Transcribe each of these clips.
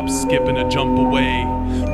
hop, skip, and a jump away.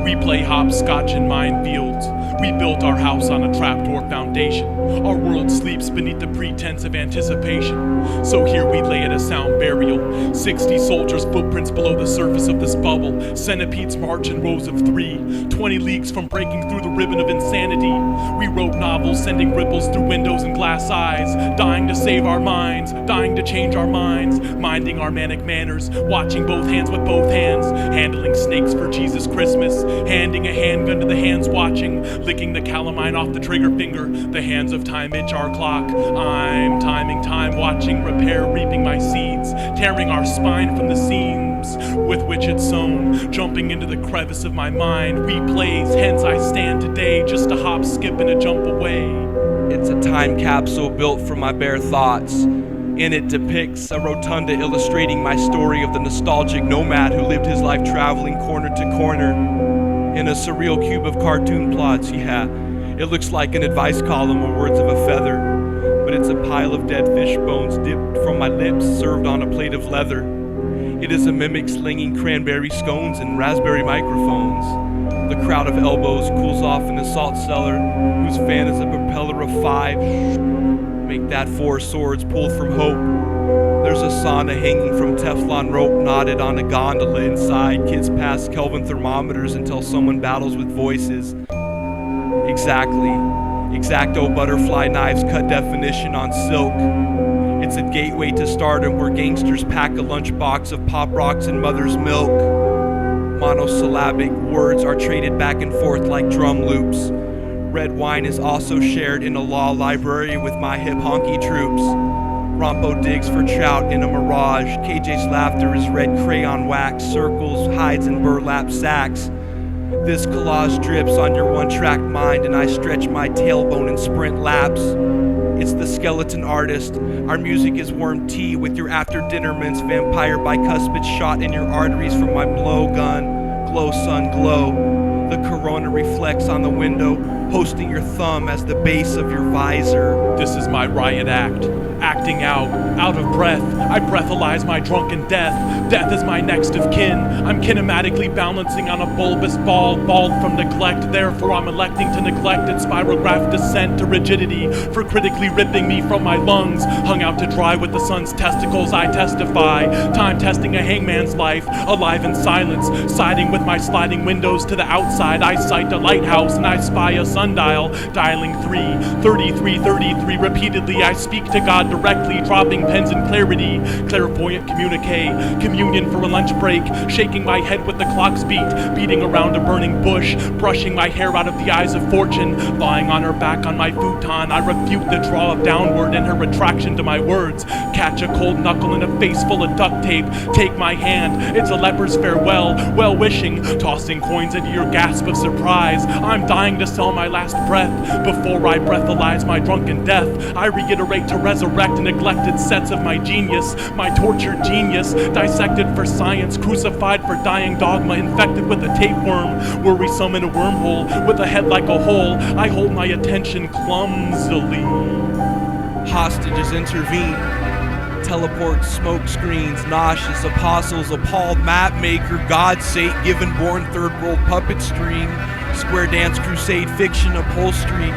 We play hopscotch in minefields. We built our house on a trapdoor foundation. Our world sleeps beneath the pretense of anticipation. So here we lay at a sound burial. 60 soldiers' footprints below the surface of this bubble. Centipedes march in rows of 3, 20 leagues from breaking through the ribbon of insanity. We wrote novels, sending ripples through windows and glass eyes. Dying to save our minds, dying to change our minds. Minding our manic manners, watching both hands with both hands. Handling snakes for Jesus Christmas. Handing a handgun to the hands watching. Licking the calamine off the trigger finger. The hands of time itch our clock. I'm timing time, watching repair, reaping my seeds. Tearing our spine from the seams with which it's sown. Jumping into the crevice of my mind, replays, hence I stand today, just a hop, skip, and a jump away. It's a time capsule built from my bare thoughts. In it depicts a rotunda illustrating my story of the nostalgic nomad who lived his life traveling corner to corner. In a surreal cube of cartoon plots, yeah. It looks like an advice column or words of a feather, but it's a pile of dead fish bones dipped from my lips, served on a plate of leather. It is a mimic slinging cranberry scones and raspberry microphones. The crowd of elbows cools off in the salt cellar, whose fan is a propeller of 5. Make that 4 swords pulled from hope. There's a sauna hanging from Teflon rope knotted on a gondola inside. Kids pass Kelvin thermometers until someone battles with voices. Exactly. Exacto butterfly knives cut definition on silk. It's a gateway to stardom where gangsters pack a lunchbox of pop rocks and mother's milk. Monosyllabic words are traded back and forth like drum loops. Red wine is also shared in a law library with my hip honky troops. Rompo digs for trout in a mirage. KJ's laughter is red crayon wax, circles, hides, and burlap sacks. This collage drips on your one-track mind, and I stretch my tailbone and sprint laps. It's the skeleton artist. Our music is warm tea with your after-dinnerman's vampire bicuspid shot in your arteries from my blowgun. Glow, sun, glow. The corona reflects on the window, hosting your thumb as the base of your visor. This is my riot act. Acting out of breath. I breathalyze my drunken death. Death is my next of kin. I'm kinematically balancing on a bulbous ball, bald from neglect. Therefore I'm electing to neglect its spirograph descent to rigidity for critically ripping me from my lungs. Hung out to dry with the sun's testicles, I testify. Time testing a hangman's life, alive in silence. Siding with my sliding windows to the outside, I sight a lighthouse and I spy a sundial. Dialing 33333 repeatedly, I speak to God directly, dropping pens in clarity. Clairvoyant communique, communion for a lunch break. Shaking my head with the clock's beat, beating around a burning bush. Brushing my hair out of the eyes of fortune. Lying on her back on my futon, I refute the draw of downward and her retraction to my words. Catch a cold knuckle in a face full of duct tape. Take my hand, it's a leper's farewell. Well-wishing, tossing coins into your gasp of surprise. I'm dying to sell my last breath. Before I breathalyze my drunken death, I reiterate to resurrect neglected sets of my genius, my tortured genius, dissected for science, crucified for dying dogma, infected with a tapeworm. Were we some in a wormhole with a head like a hole? I hold my attention clumsily. Hostages intervene. Teleport smoke screens, nauseous apostles, appalled map maker, God sake, given born third world puppet stream, square dance crusade fiction upholstery.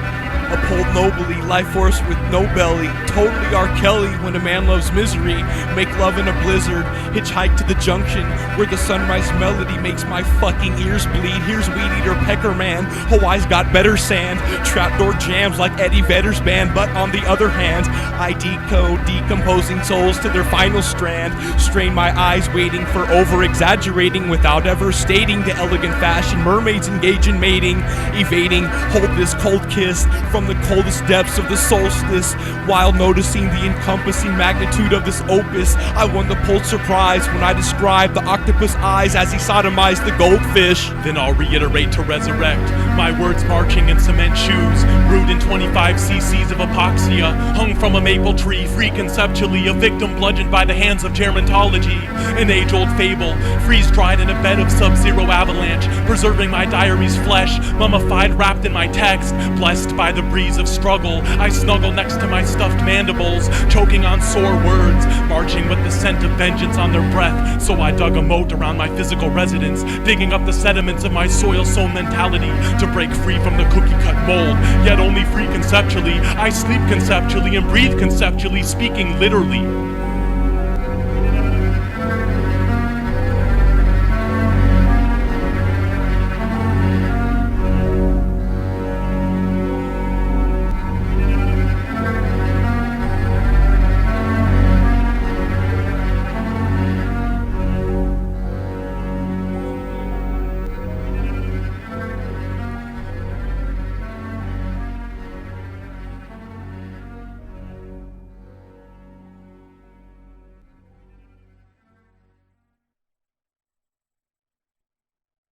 Uphold nobly, life force with no belly. Totally R. Kelly when a man loves misery. Make love in a blizzard. Hitchhike to the junction where the sunrise melody makes my fucking ears bleed. Here's Weed Eater Pecker Man. Hawaii's got better sand. Trapdoor jams like Eddie Vedder's band. But on the other hand, I decode decomposing souls to their final strand. Strain my eyes waiting for over-exaggerating without ever stating the elegant fashion mermaids engage in mating. Evading, hold this cold kiss from the coldest depths of the solstice, while noticing the encompassing magnitude of this opus. I won the Pulitzer Prize when I described the octopus eyes as he sodomized the goldfish. Then I'll reiterate to resurrect my words marching in cement shoes, brewed in 25 cc's of epoxia, hung from a maple tree, free conceptually, a victim bludgeoned by the hands of gerontology. An age-old fable, freeze-dried in a bed of sub-zero avalanche, preserving my diary's flesh, mummified wrapped in my text, blessed by the breeze of struggle. I snuggle next to my stuffed mandibles, choking on sore words, marching with the scent of vengeance on their breath. So I dug a moat around my physical residence, digging up the sediments of my soil-sown mentality to break free from the cookie-cut mold. Yet only free conceptually, I sleep conceptually and breathe conceptually, speaking literally.